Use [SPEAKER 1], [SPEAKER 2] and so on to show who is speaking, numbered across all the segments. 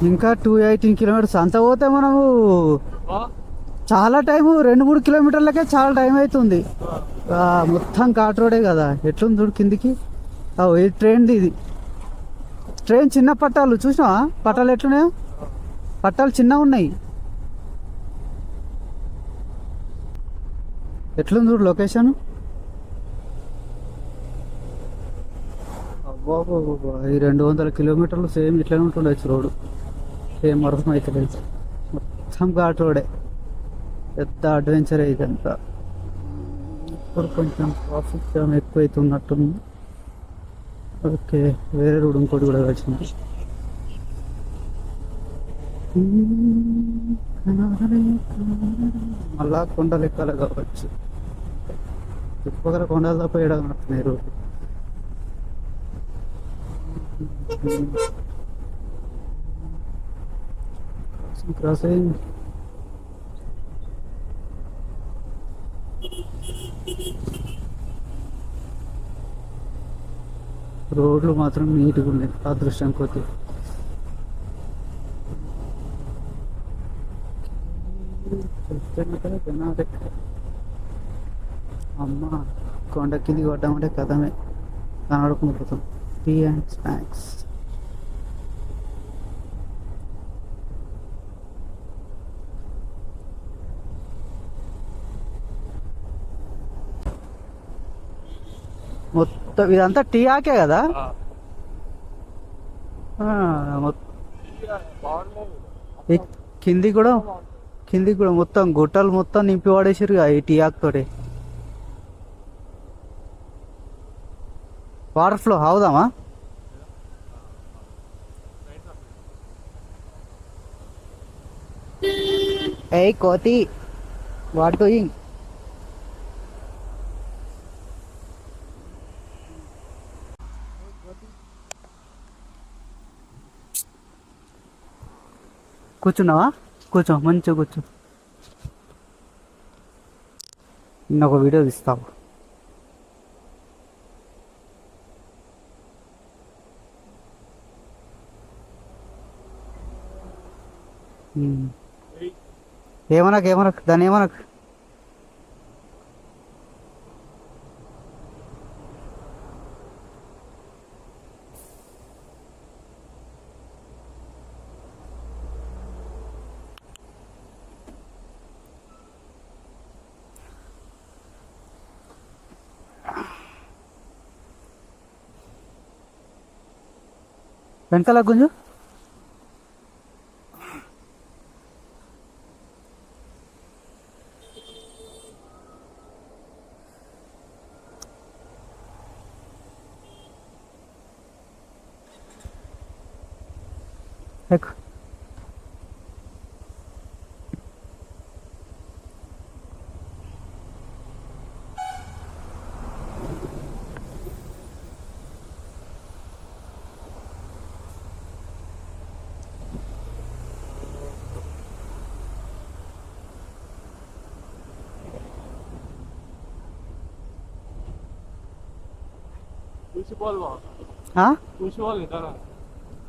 [SPEAKER 1] ఇంకా 218 కిలోమీటర్స్ అంత పోతే మనము చాలా టైము 2-3 కిలోమీటర్లకే చాలా టైం అవుతుంది. మొత్తం ఘాట్ రోడే కదా. ఎట్లుంది చూడు కిందికి. ఇది ట్రైన్ది. ఇది ట్రైన్ చిన్న పట్టాలు చూసినావా? పట్టాలు ఎట్లున్నాయో, పట్టాలు చిన్నగా ఉన్నాయి. ఎట్లుంది చూడు లొకేషన్. అబ్బా, ఈ 200 కిలోమీటర్లు సేమ్ ఇట్లనే ఉంటుండొచ్చు రోడ్డు. సేమ్ అర్థం అవుతలేదు. మొత్తం ఘాట్ రోడే. పెద్ద అడ్వెంచర్ ఇదంతా. ఇప్పుడు కొంచెం ట్రాఫిక్ జామ్ ఎక్కువ అవుతున్నట్టుంది. ఓకే, వేరే రోడ్ ఇంకోటి కూడా వచ్చింది. మళ్ళా కొండలు ఎక్కాలి కావచ్చు. చుట్టుపక్కల కొండలు తప్ప ఏడాడుతున్నాయి రోడ్డు. క్రాస్ అయ్యి రోడ్లు మాత్రం నీట్గా ఉన్నాయి అదృష్టం కొద్ది. అమ్మ, కొండ కిందికి పడ్డామంటే కథమే, కనబడుకుని పోతాం. Tea and snacks. మొత్తం ఇదంతా టీ ఆకే కదా. కింది కూడా మొత్తం గుట్టలు మొత్తం నింపి పడేసారు ఈ టీ ఆకు తోటి. Water flow అవుదామా? ఏ కోతి, వాట్ డూయింగ్? కూర్చున్నావా? కూర్చో, మంచిగా కూర్చో. నిన్న ఒక వీడియో తీస్తావు. ఏమనకు దాన్ని ఏమనకు. వెనకాల గుంజు. ఎక్కు.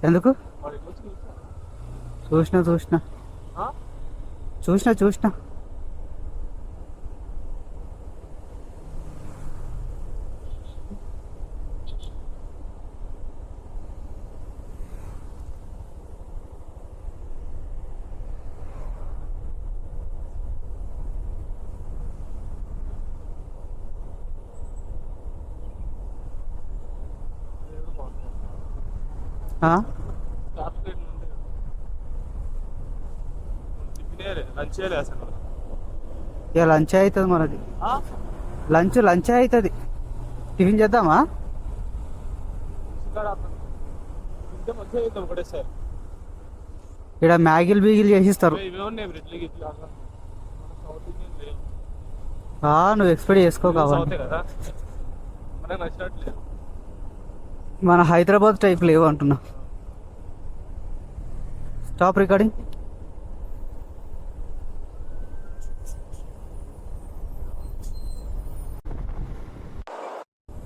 [SPEAKER 1] ఎందుకు చూసిన ఇక లంచ్ అవుతుంది మనది. లంచ్ అవుతుంది. టిఫిన్ చేద్దామా? ఇక్కడ మ్యాగీలు బీగిలు చేసిస్తారు. నువ్వు ఎక్స్పెక్ట్ చేసుకో కావాలి. మన హైదరాబాద్ టైప్ లేవు అంటున్నా. Stop recording.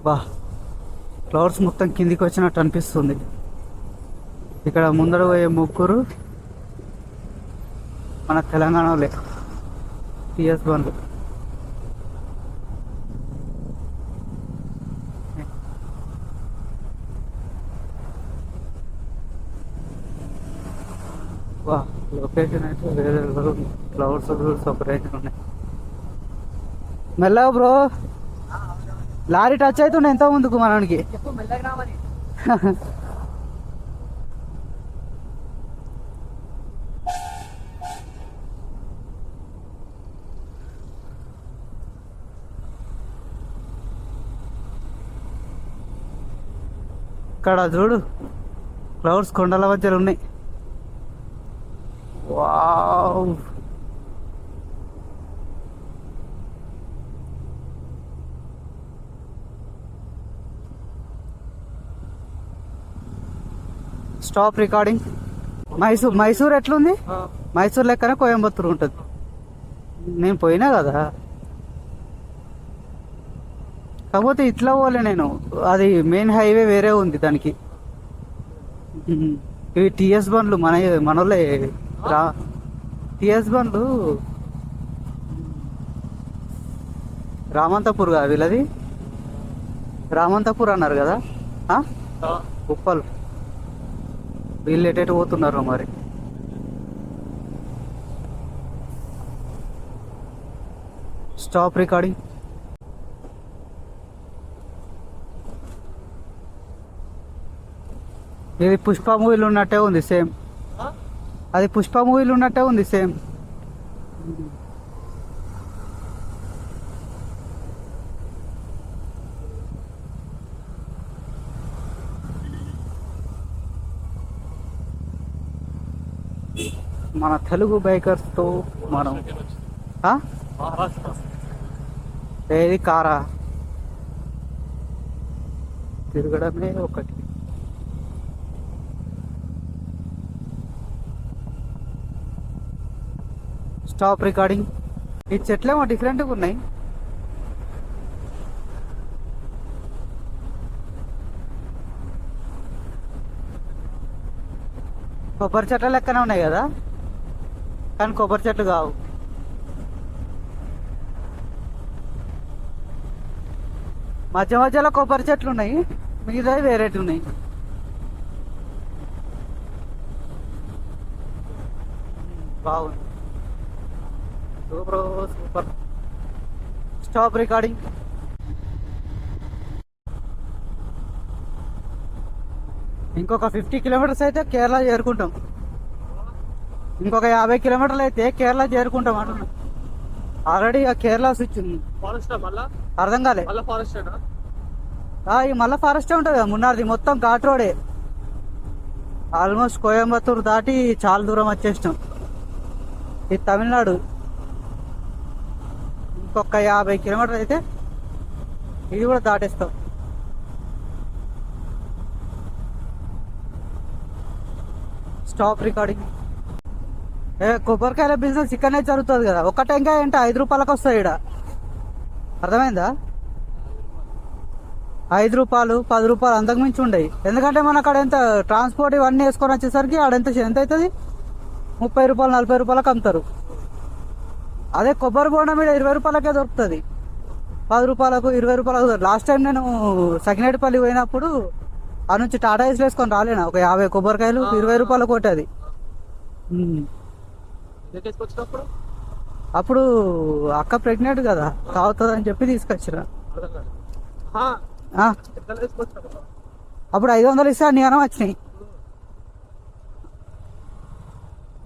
[SPEAKER 1] బా, క్లౌడ్స్ మొత్తం కిందికి వచ్చినట్టు అనిపిస్తుంది. ఇక్కడ ముందర పోయే ముగ్గురు మన తెలంగాణలో టీఎస్ బండ్లు. వా లొకేషన్ అయితే వేరే లెవెల్ ఉంది. క్లౌడ్స్ సపరేట్ ఉన్నాయి. మెల్లగా బ్రో, లారీ టచ్ అవుతుండే ఎంత ముందుకు మనకి. ఇక్కడ చూడు, క్లౌడ్స్ కొండల మధ్యలో ఉన్నాయి. Wow, stop recording. మైసూర్ ఎట్లుంది? మైసూర్ లెక్కనే కోయంబత్తూర్ ఉంటుంది. నేను పోయినా కదా, కాకపోతే ఇట్లా పోలే నేను. అది మెయిన్ హైవే వేరే ఉంది దానికి. ఇవి టీఎస్ బండ్లు మనోళ్ళే టీఎస్ బండ్లు. రామంతపూర్ కదా వీళ్ళది, రామంతపూర్ అన్నారు కదా. ఉప్పల్. వీళ్ళు ఎటెటు పోతున్నారు మరి. Stop recording. ఇది పుష్ప మూవీలు ఉన్నట్టే ఉంది సేమ్. అది పుష్ప మూవీలు ఉన్నట్టే ఉంది సేమ్. మన తెలుగు బైకర్స్తో మనం ఏది కారా తిరగడమే ఒకటి. Stop recording. ఈ చెట్లేమో డిఫరెంట్గా ఉన్నాయి. కొబ్బరి చెట్ల లెక్కనే ఉన్నాయి కదా, కానీ కొబ్బరి చెట్లు కావు. మధ్య మధ్యలో కొబ్బరి చెట్లు ఉన్నాయి, మిగతావి వేరేటి ఉన్నాయి. బాగుంది, సూపర్ సూపర్. Stop recording. ఇంకొక 50 కిలోమీటర్స్ అయితే కేరళ చేరుకుంటాం. ఇంకొక 50 కిలోమీటర్లు అయితే కేరళ చేరుకుంటాం అంటున్నా. ఆల్రెడీ ఆ కేరళ స్విచ్ ఉంది. అర్థం కాలే. ఈ మళ్ళీ ఫారెస్టే ఉంటుంది కదా మున్నార్ది. మొత్తం ఘాట్ రోడే. ఆల్మోస్ట్ కోయంబత్తూరు దాటి చాలా దూరం వచ్చేసినాం. ఇది తమిళనాడు. ఇంకొక 50 కిలోమీటర్లు అయితే ఇది కూడా దాటేస్తాం. Stop recording. కొబ్బరికాయల బిజినెస్ ఇక్కడనే జరుగుతుంది కదా. ఒక టెంకాయ అంటే 5 రూపాయలకు వస్తాయి ఇక్కడ. అర్థమైందా? 5 రూపాయలు 10 రూపాయలు అంతకుమించి ఉండయి. ఎందుకంటే మన అక్కడ ఎంత ట్రాన్స్పోర్ట్ ఇవన్నీ వేసుకొని వచ్చేసరికి ఆడెంత ఎంత అవుతుంది, 30 రూపాయలు 40 రూపాయలకు అమ్ముతారు. అదే కొబ్బరి బోండం మీద 20 రూపాయలకే దొరుకుతుంది. 10 రూపాయలకు 20 రూపాయలకు. లాస్ట్ టైం నేను సకినేటిపల్లి పోయినప్పుడు ఆ నుంచి టాటా ఏస్ వేసుకొని రాలేనా, ఒక 50 కొబ్బరికాయలు 20 రూపాయలు కొట్టేది. అప్పుడు అక్క ప్రెగ్నెంట్ కదా, తాగుతుంది అని చెప్పి తీసుకొచ్చిన. అప్పుడు 500 ఇస్తే అన్ని అనం వచ్చినాయి.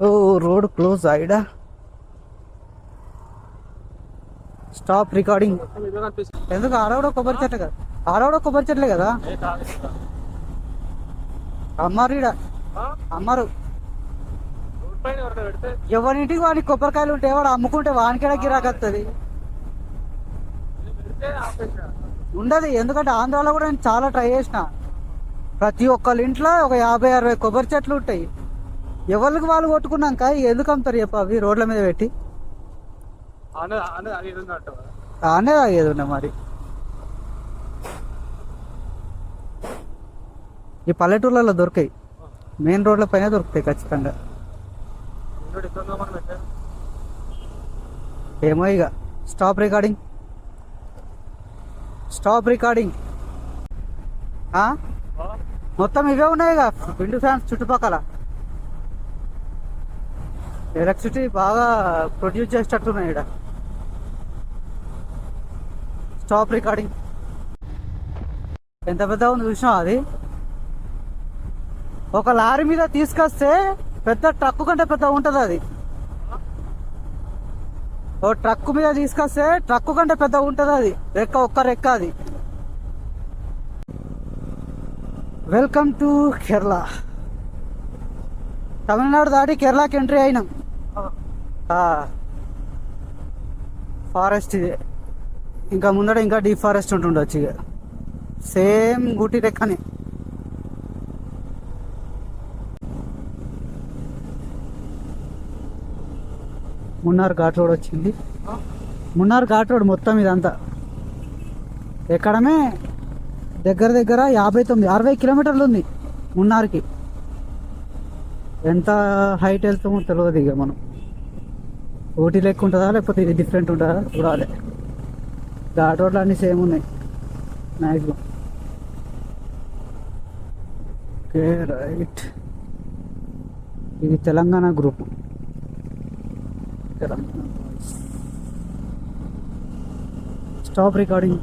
[SPEAKER 1] ఓ రోడ్ క్లోజ్ అయిడా. Stop recording. ఎందుకు? ఆడవడ కొబ్బరి చెట్లే కదా, ఆడవడ కొబ్బరి చెట్లే కదా. అమ్మారు ఈడ, అమ్మారు. ఎవరింటికి వాడికి కొబ్బరికాయలు ఉంటే వాడు అమ్ముకుంటే వానికేడా గిరాకీ వస్తుంది. ఉండదు. ఎందుకంటే ఆంధ్రాలో కూడా నేను చాలా ట్రై చేసిన. ప్రతి ఒక్కళ్ళ ఇంట్లో ఒక 50-60 కొబ్బరి చెట్లు ఉంటాయి. ఎవరికి వాళ్ళు కొట్టుకున్నాక ఎందుకు అమ్ముతారు చెప్పు అవి రోడ్ల మీద పెట్టి? ఆనే తాగేది ఉన్నా మరి. ఈ పల్లెటూర్లలో దొరికాయి. మెయిన్ రోడ్ల పైన దొరుకుతాయి ఖచ్చితంగా. ఏమో ఇక స్టాప్ రికార్డింగ్. మొత్తం ఇవే ఉన్నాయి ఇక విండో ఫ్యాన్స్ చుట్టుపక్కల. ఎలక్ట్రిసిటీ బాగా ప్రొడ్యూస్ చేసేటట్టున్నాయి ఇక్కడ. స్టాప్ రికార్డింగ్ ఎంత పెద్ద ఉంది చూసినా. అది ఒక లారీ మీద తీసుకొస్తే పెద్ద ట్రక్ కంటే పెద్ద ఉంటుంది అది. ఓ ట్రక్ మీద తీసుకొస్తే ట్రక్ కంటే పెద్ద ఉంటుంది అది. రెక్క ఒక్క రెక్క అది. Welcome to Kerala. తమిళనాడు దాటి కేరళకి ఎంట్రీ అయినాం. ఫారెస్ట్ ఇది. ఇంకా ముందర ఇంకా డీప్ ఫారెస్ట్ ఉంటుండొచ్చు ఇక. సేమ్ ఊటీ లెక్కనే. మున్నార్ ఘాట్ రోడ్ వచ్చింది. మున్నార్ ఘాట్ రోడ్ మొత్తం ఇదంతా ఎక్కడమే దగ్గర 59-60 కిలోమీటర్లు ఉంది మున్నార్కి. ఎంత హైట్ వెళ్తామో తెలియదు ఇక మనం. ఊటీ లెక్క ఉంటుందా లేకపోతే ఇది డిఫరెంట్ ఉంటుందా చూడాలి. ఘాట్ రోడ్లు అన్నీ సేమ్ ఉన్నాయి మ్యాక్సిమం. Okay right. ఇది తెలంగాణ గ్రూప్. Stop recording.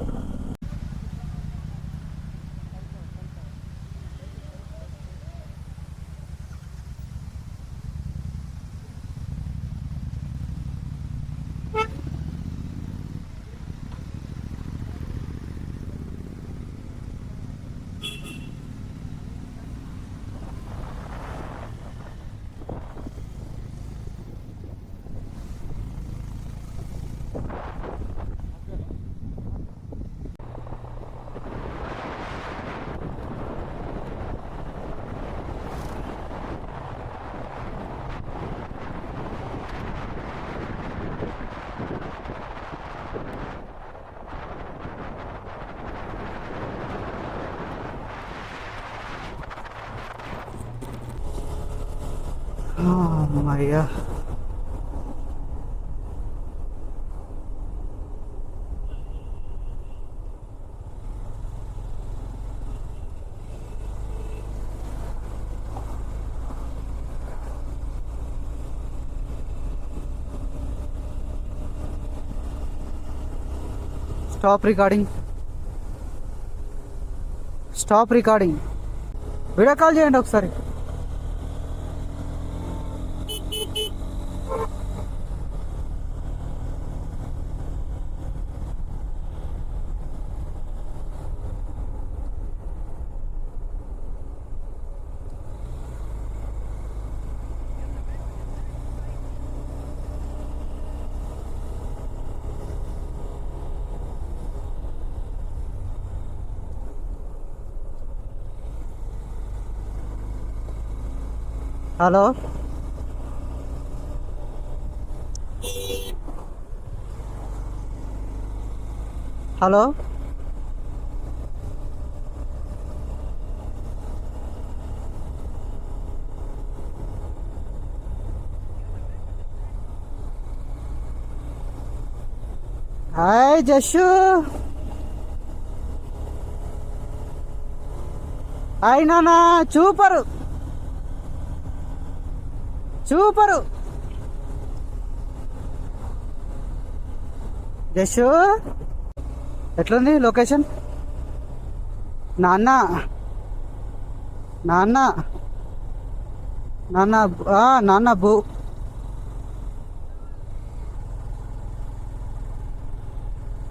[SPEAKER 1] అమ్మయ్యా. Stop recording. వీడియో కాల్ చేయండి ఒకసారి. Hello, hello. Hi Jashu. Hi నానా. సూపరు జషు. ఎట్లుంది లొకేషన్? నాన్న నాన్న నాన్న నాన్న బూ.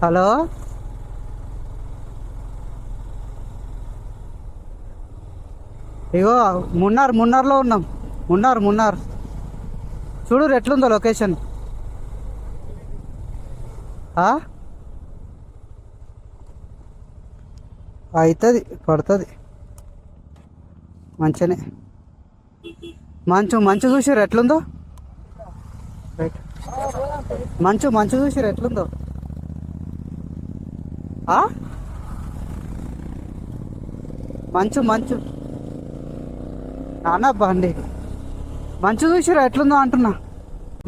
[SPEAKER 1] హలో. ఇగో మున్నార్లో ఉన్నాం. మున్నార్ చూడు ఎట్లుందో లొకేషన్. అవుతుంది, పడుతుంది మంచిగానే. మంచు చూసిర్రు ఎట్లుందో. రైట్. మంచు చూసిర్రు ఎట్లుందో. మంచు నాన్న బండి మంచు చూసిరా ఎట్లుందో అంటున్నా.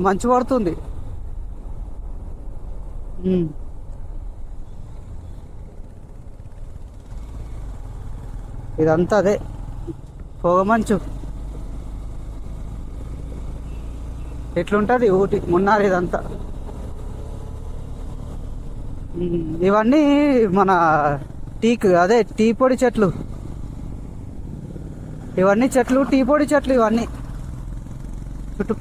[SPEAKER 1] మంచు పడుతుంది. ఇదంతా అదే పొగ మంచు. ఎట్లుంటుంది ఊటీ మున్నార్ ఇదంతా. ఇవన్నీ మన అదే టీ పొడి చెట్లు. ఇవన్నీ చెట్లు టీ పొడి చెట్లు ఇవన్నీ చుట్టూ.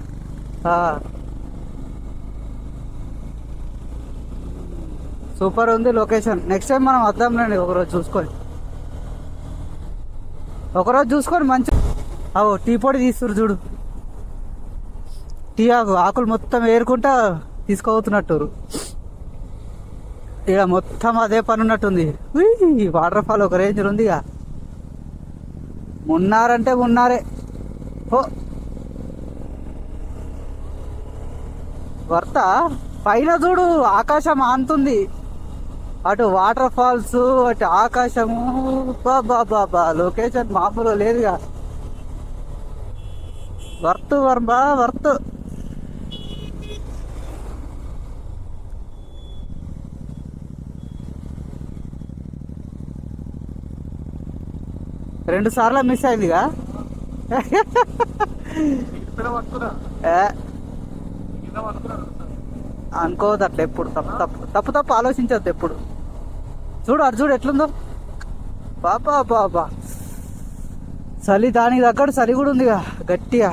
[SPEAKER 1] సూపర్ ఉంది లొకేషన్. నెక్స్ట్ టైం మనం వద్దాంలేండి ఒకరోజు చూసుకొని మంచి. టీ పొడి తీస్తురు చూడు. టీ ఆకులు మొత్తం ఏరుకుంటా తీసుకోబోతున్నట్టు. ఇక మొత్తం అదే పని ఉన్నట్టుంది. వాటర్ ఫాల్ ఒక రేంజ్ ఉంది. ఇక మున్నారంటే మున్నారే. వర్త పైన చూడు ఆకాశం ఆంతుంది. అటు వాటర్ ఫాల్స్ అటు ఆకాశము. బాబా లొకేషన్ మామూలు లేదుగా. వర్త్. రెండు సార్లు మిస్ అయిందిగా. అనుకోవద్దు అట్లా ఎప్పుడు. తప్పు ఆలోచించద్దు ఎప్పుడు. చూడు ఎట్లుందో. బాబా చలి దానికి తగ్గట్టు చలి కూడా ఉందిగా గట్టిగా.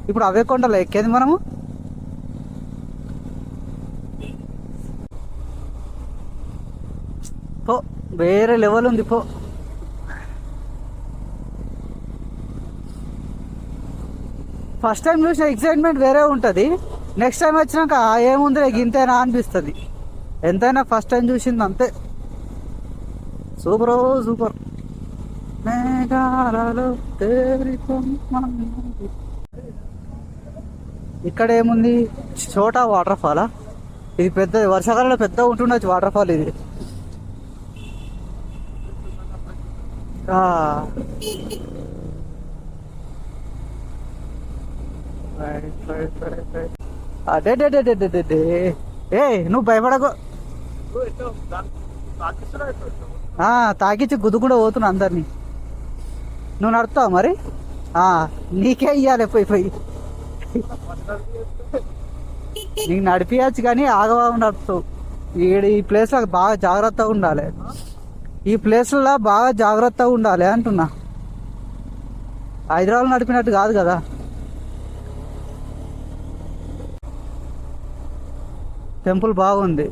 [SPEAKER 1] ఇప్పుడు అవే కొండలు ఎక్కేది మనము. వేరే లెవెల్ ఉంది. ఫస్ట్ టైం చూసిన ఎక్సైట్మెంట్ వేరే ఉంటుంది. నెక్స్ట్ టైం వచ్చినాక ఏముంది ఇంతేనా అనిపిస్తుంది. ఎంతైనా ఫస్ట్ టైం చూసింది అంతే. సూపర్. ఇక్కడ ఏముంది చోటా వాటర్ ఫాలా. ఇది పెద్ద వర్షాకాలంలో పెద్ద ఉంటుండొచ్చు వాటర్ ఫాల్ ఇది. అదే నువ్వు భయపడకు. తాకిచ్చి గుద్దుకుండా పోతున్నా అందరినీ. నువ్వు నడుస్తావు మరి. నీకే ఇయ్యాలి పోయి. నీకు నడిపించచ్చు కానీ ఆగవా నడుపుతావు. ఈ ప్లేస్లో బాగా జాగ్రత్తగా ఉండాలి. ఈ ప్లేస్లో బాగా జాగ్రత్తగా ఉండాలి అంటున్నా. హైదరాబాద్ నడిపినట్టు కాదు కదా. టెంపుల్ బాగుంది.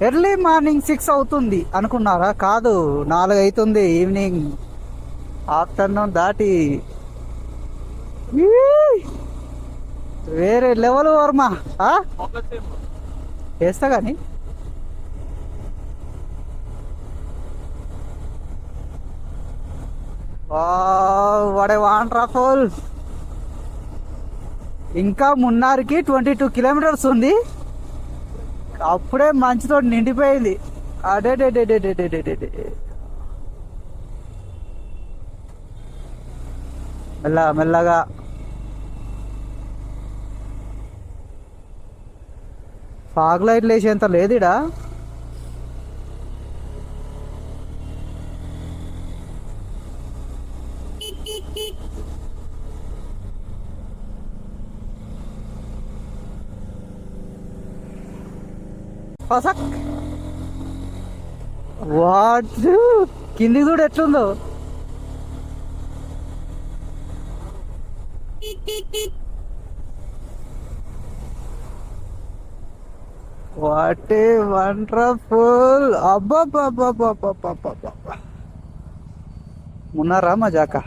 [SPEAKER 1] ఎర్లీ మార్నింగ్ 6 అవుతుంది అనుకున్నారా? కాదు, 4 అవుతుంది ఈవినింగ్. ఆఫ్టర్నూన్ దాటి వేరే లెవెల్ వర్మ. వేస్తా కానీ వాడే వాండర్ఫుల్. ఇంకా మున్నార్కి 22 కిలోమీటర్స్ ఉంది. అప్పుడే మంచుతో నిండిపోయింది. అడే మెల్లగా ఫాగ్ లైట్లు వేసేంత లేదుడా. వాట్ కింది చూడు ఎట్లుందో. What a wonderful. అబ్బా మున్నారా మజాకా.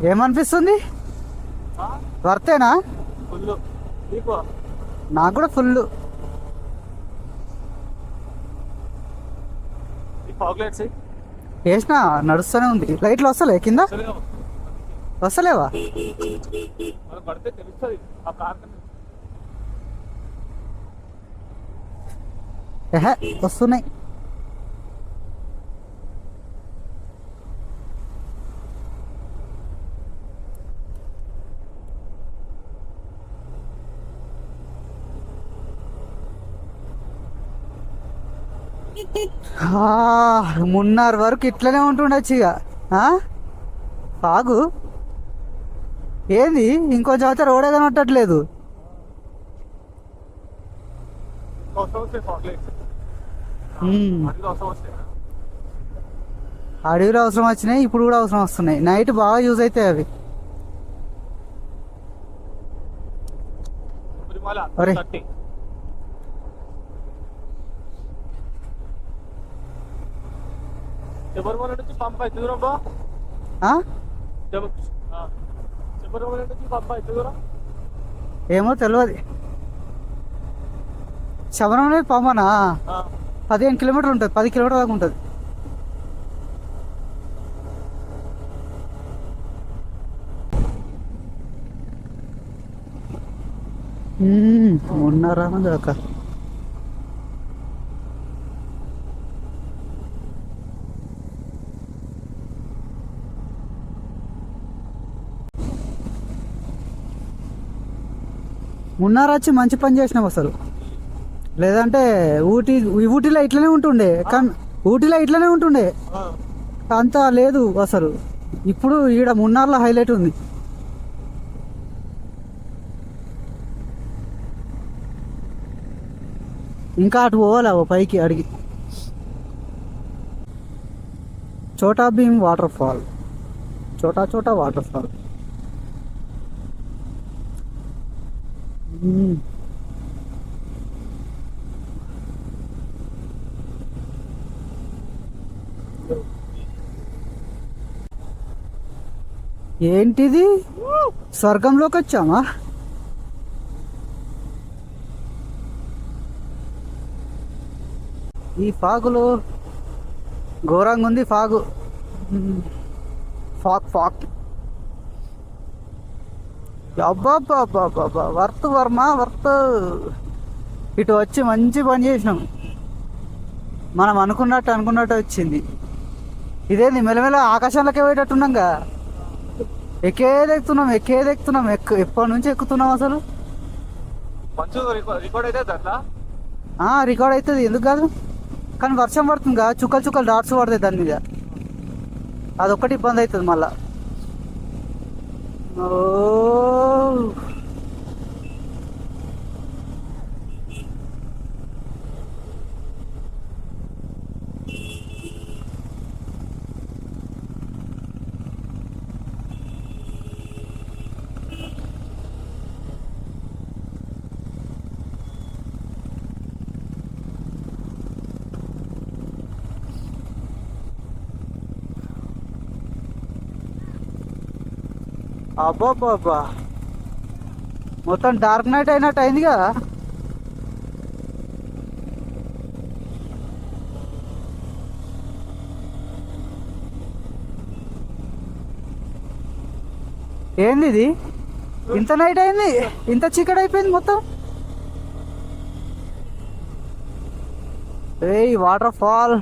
[SPEAKER 1] ఏమనిపిస్తుంది? వర్తేనా? నాకు కూడా ఫుల్. వేసినా నడుస్తూనే ఉంది. లైట్లు వస్తలే కింద? వస్తలేవా? ఏహే వస్తున్నాయి. మున్నార్ వరకు ఇట్లనే ఉంటుండొచ్చు ఇక. ఆగు, ఏంది ఇంకొంచెం అయితే రోడే కనబట్టట్లేదు. అడవిలో అవసరం వచ్చినాయి, ఇప్పుడు కూడా అవసరం వస్తున్నాయి. నైట్ బాగా యూజ్ అవుతాయి అవి. అరే ఏమో తెలియదు. శబరిమల పంపనా 15 కిలోమీటర్లు ఉంటుంది, 10 కిలోమీటర్ల దాకా ఉంటుంది. ఉన్నారా దాకా మున్నార్ వచ్చి మంచి పని చేసినాం అసలు. లేదంటే ఊటీలో ఇట్లనే ఉంటుండే, కానీ ఊటీలో ఇట్లనే ఉంటుండే, అంత లేదు అసలు. ఇప్పుడు ఈడ మున్నార్లో హైలైట్ ఉంది. ఇంకా అటు పోవాలా పైకి అడిగి. Chota Bheem waterfall, Chota waterfall. ఏంటిది, స్వర్గంలోకి వచ్చామా? ఈ ఫాగులో ఘోరంగా ఉంది ఫాగు. ఫాగ్ అబ్బాబ్బాబ్బాబ్బా, వర్త్ వర్మ వర్త్. ఇటు వచ్చి మంచి పని చేసినాం. మనం అనుకున్నట్టు వచ్చింది. ఇదేంది మెల్లమెల్ల ఆకాశంలోకి పోయేటట్టున్నాంగా. ఎక్కేదెక్కుతున్నాం. ఎప్పటి నుంచి ఎక్కుతున్నాం అసలు. రికార్డ్ అవుతుంది, ఎందుకు కాదు. కానీ వర్షం పడుతుందిగా, చుక్కలు డాట్స్ పడతాయి దాని మీద. అదొక్కటి ఇబ్బంది అవుతుంది మళ్ళా. అబ్బాబ్బాబ్బా, మొత్తం డార్క్ నైట్ అయినట్టు అయింది కదా. ఏంది ఇది, ఇంత నైట్ అయింది, ఇంత చీకటి అయిపోయింది మొత్తం. ఏయ్ వాటర్ ఫాల్.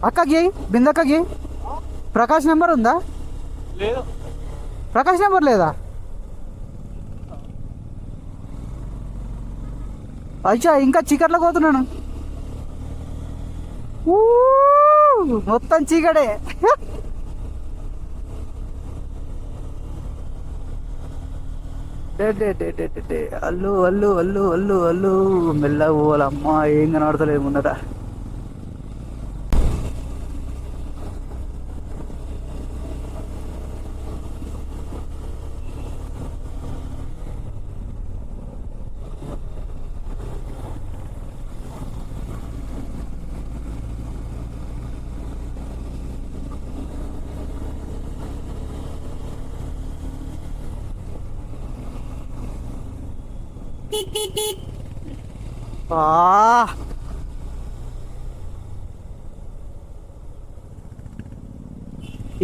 [SPEAKER 1] అక్కకి బిందక్కకి ప్రకాష్ నెంబర్ ఉందా? లేదు. ప్రకాష్ నెంబర్ లేదా? అచ్చా, ఇంకా చీకట్లో పోతున్నాను. మొత్తం చీకడే. అల్లు అల్లు అల్లు అల్లు అల్లు మెల్లగా పోవాలమ్మా, ఏం కనబడతలేదు ముందట.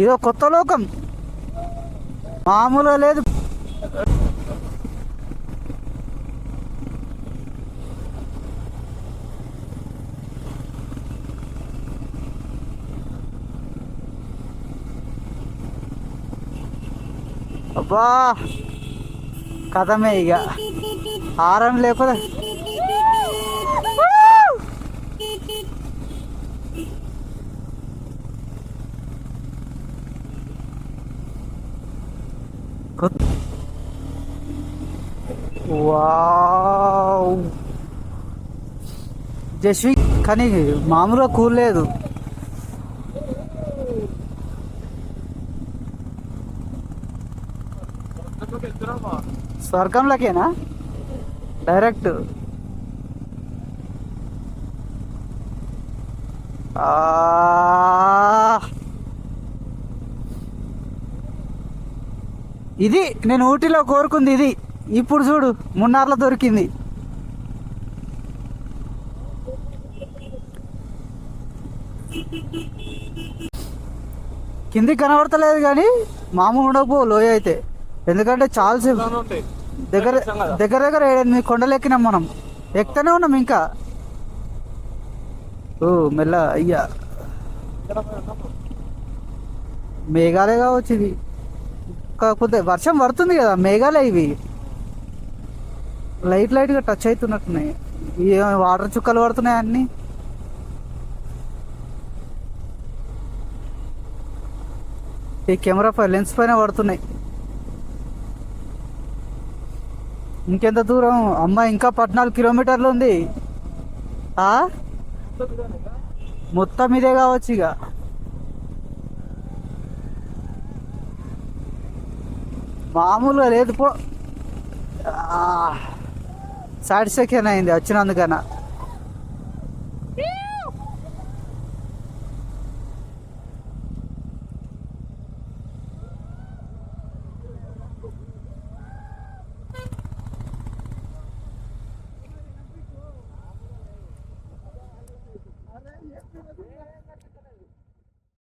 [SPEAKER 1] ఇదో కొత్త లోకం, మామూలుగా లేదు. అబ్బా కథమే ఇక, హారం లేకపోతే వావ్ జస్వి, కానీ మామూలుగా కూలేదు. స్వర్గంలోకేనా డైరెక్ట్? ఇది నేను ఊటీలో కోరుకుంది ఇది. ఇప్పుడు చూడు మున్నార్లో దొరికింది. కిందికి కనబడతలేదు కానీ మామూలు ఉండకపో లోయ అయితే, ఎందుకంటే చాలా దగ్గర దగ్గర దగ్గర 7-8 కొండలు ఎక్కినాం మనం, ఎక్కుతూనే ఉన్నాం ఇంకా. ఓ మెల్ల అయ్యా, మేఘాలే కావచ్చు ఇది, కాకపోతే వర్షం పడుతుంది కదా, మేఘాలే ఇవి లైట్ లైట్గా టచ్ అవుతున్నట్టున్నాయి. వాటర్ చుక్కలు పడుతున్నాయి అన్నీ. ఈ కెమెరా లెన్స్ పైన పడుతున్నాయి. ఇంకెంత దూరం అమ్మ? ఇంకా 14 కిలోమీటర్లు ఉంది. మొత్తం ఇదే కావచ్చు ఇక. మామూలుగా లేదు పో. సాటిస్ఫాక్షన్ అయింది వచ్చినందుకన్నా.